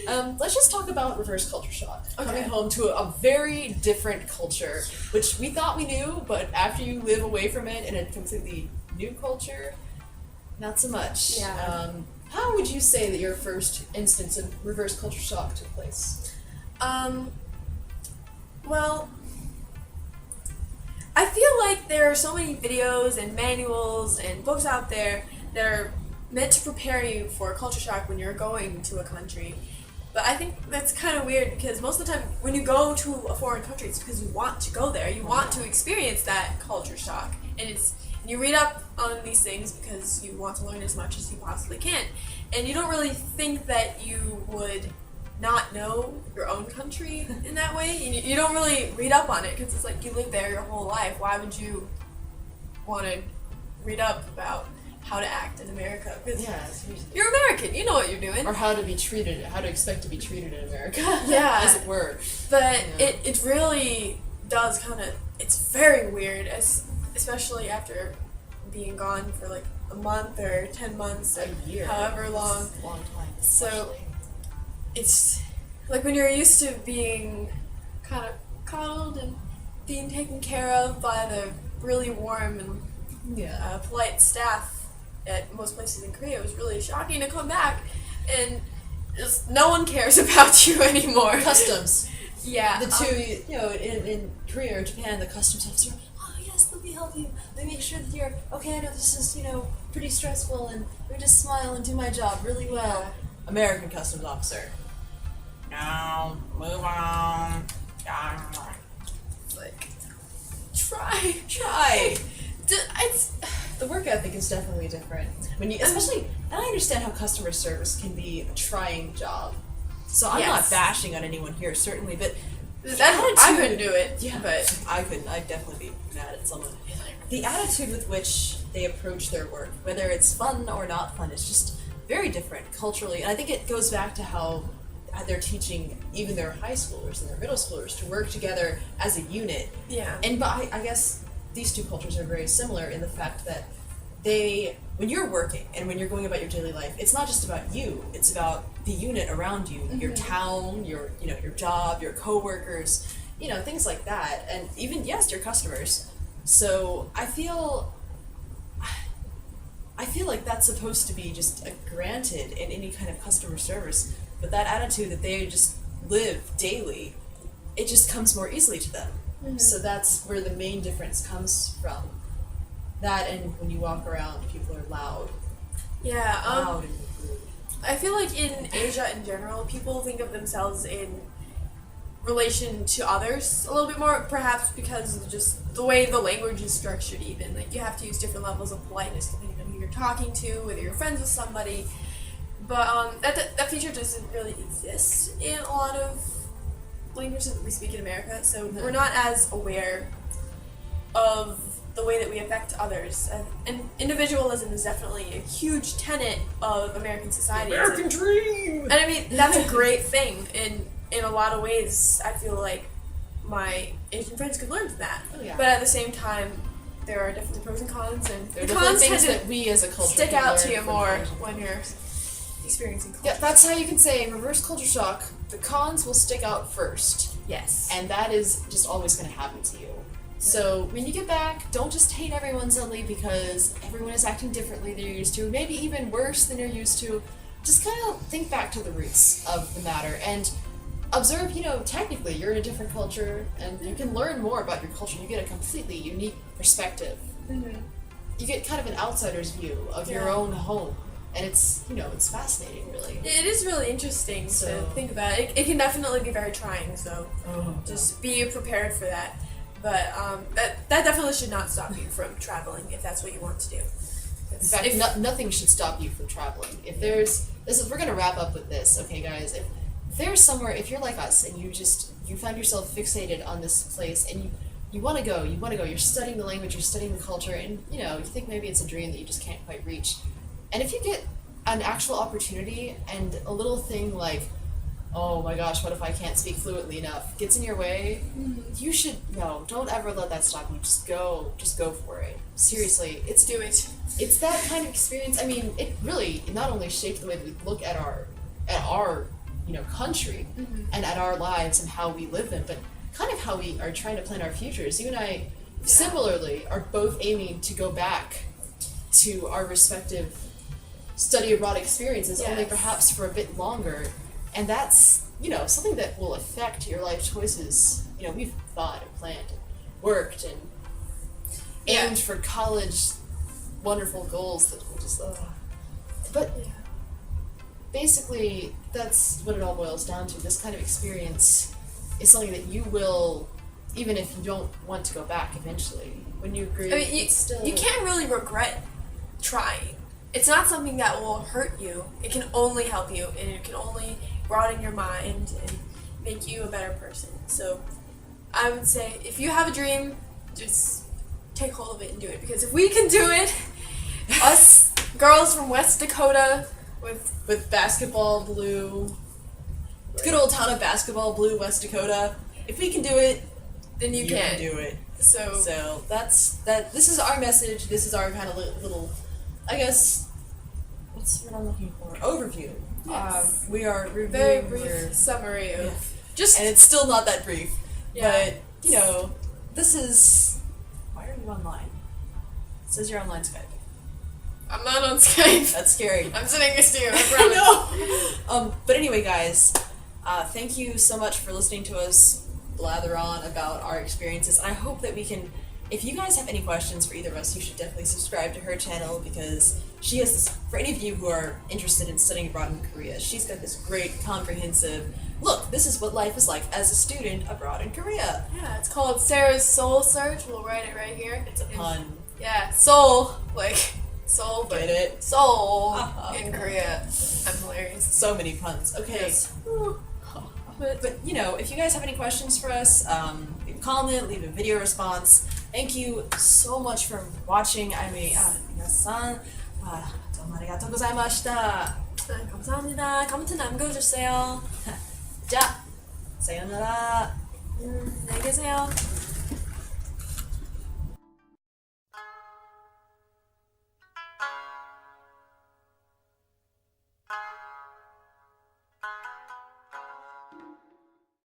Let's just talk about reverse culture shock. Okay. Coming home to a very different culture, which we thought we knew, but after you live away from it in a completely new culture, not so much. Yeah. How would you say that your first instance of reverse culture shock took place? Well, I feel like there are so many videos and manuals and books out there that are meant to prepare you for culture shock when you're going to a country. But I think that's kind of weird because most of the time when you go to a foreign country, it's because you want to go there. You want to experience that culture shock. And you read up on these things because you want to learn as much as you possibly can. And you don't really think that you would not know your own country in that way. You don't really read up on it because it's like you live there your whole life. Why would you want to read up about how to act in America? Because you're American, you know what you're doing. Or how to expect to be treated in America. Yeah. As it were. But it really does kind of, it's very weird, especially after being gone for like a month or 10 months or a year. However long. It's a long time. So it's like when you're used to being kind of coddled and being taken care of by the really warm and polite staff at most places in Korea, it was really shocking to come back and just no one cares about you anymore. Customs. Yeah. The two, in Korea or Japan, the customs officer, oh yes, let me help you. Let me make sure that you're, okay, I know this is, pretty stressful, and let me just smile and do my job really well. Yeah. American customs officer. No, move on. It's like, try. The work ethic is definitely different. And I understand how customer service can be a trying job. So I'm not bashing on anyone here, certainly, but I couldn't do it. Yeah, but I couldn't. I'd definitely be mad at someone. The attitude with which they approach their work, whether it's fun or not fun, is just very different culturally. And I think it goes back to how they're teaching even their high schoolers and their middle schoolers to work together as a unit. Yeah. But I guess these two cultures are very similar in the fact that when you're working and when you're going about your daily life, it's not just about you, it's about the unit around you, your town, your job, your coworkers, things like that, and even, yes, your customers. So I feel like that's supposed to be just granted in any kind of customer service, but that attitude that they just live daily, it just comes more easily to them. So that's where the main difference comes from. That, and when you walk around, people are loud. Yeah, Loud and rude. I feel like in Asia in general, people think of themselves in relation to others a little bit more, perhaps because of just the way the language is structured even. Like, you have to use different levels of politeness depending on who you're talking to, whether you're friends with somebody. But that feature doesn't really exist in a lot of languages that we speak in America, so we're not as aware of the way that we affect others. And individualism is definitely a huge tenet of American society. American dream! And I mean, that's a great thing. In a lot of ways, I feel like my Asian friends could learn from that. Oh, yeah. But at the same time, there are definitely pros and cons, and There are the definitely cons things tend that we as a culture stick can out to learn you from more Asian. when you're experiencing culture. Yeah, that's how you can say reverse culture shock. The cons will stick out first. Yes. And that is just always going to happen to you. So when you get back, don't just hate everyone suddenly because everyone is acting differently than you're used to, maybe even worse than you're used to. Just kind of think back to the roots of the matter and observe, technically you're in a different culture and you can learn more about your culture. You get a completely unique perspective. You get kind of an outsider's view of your own home. And it's, it's fascinating, really. It is really interesting to think about. It can definitely be very trying, so just be prepared for that. But that definitely should not stop you from traveling if that's what you want to do. In fact, nothing should stop you from traveling. If we're going to wrap up with this, okay, guys? If there's somewhere, if you're like us and you find yourself fixated on this place and you want to go, you're studying the language, you're studying the culture, and you think maybe it's a dream that you just can't quite reach. And if you get an actual opportunity and a little thing like, oh my gosh, what if I can't speak fluently enough, gets in your way, you should, don't ever let that stop you. Just go for it. Seriously, Do it. It's that kind of experience. I mean, it really not only shaped the way that we look at our country and at our lives and how we live them, but kind of how we are trying to plan our futures. You and I, similarly, are both aiming to go back to our respective study abroad experiences, only perhaps for a bit longer. And that's, something that will affect your life choices. We've thought and planned and worked and aimed for college, wonderful goals that will just, but basically, that's what it all boils down to. This kind of experience is something that you will, even if you don't want to go back eventually, when you agree, you can't really regret trying. It's not something that will hurt you. It can only help you, and it can only broaden your mind and make you a better person. So I would say, if you have a dream, just take hold of it and do it. Because if we can do it, us girls from West Dakota with basketball blue, good old town of basketball blue, West Dakota, if we can do it, then you can do it. So that's that. This is our message. This is our kind of little, I guess, what's what I'm looking for? Overview. Yes. We are reviewing very brief summary of and it's still not that brief. Yeah. But this is. Why are you online? It says you're online Skype. I'm not on Skype. That's scary. I'm sitting next to you. I know. But anyway, guys, thank you so much for listening to us blather on about our experiences. I hope that we can. If you guys have any questions for either of us, you should definitely subscribe to her channel, because she has this, for any of you who are interested in studying abroad in Korea, she's got this great comprehensive, look, this is what life is like as a student abroad in Korea. Yeah, it's called Sarah's Soul Search. We'll write it right here. It's a pun. Yeah, soul, like soul, but get it? soul in Korea. I'm hilarious. So many puns. Okay. Yes. But if you guys have any questions for us, leave a comment, leave a video response. Thank you so much for watching.皆さん, 정말 아리가또 고자이마시다. 감사합니다. 코멘트 남겨주세요. 자, 사요나라. 안녕히 계세요.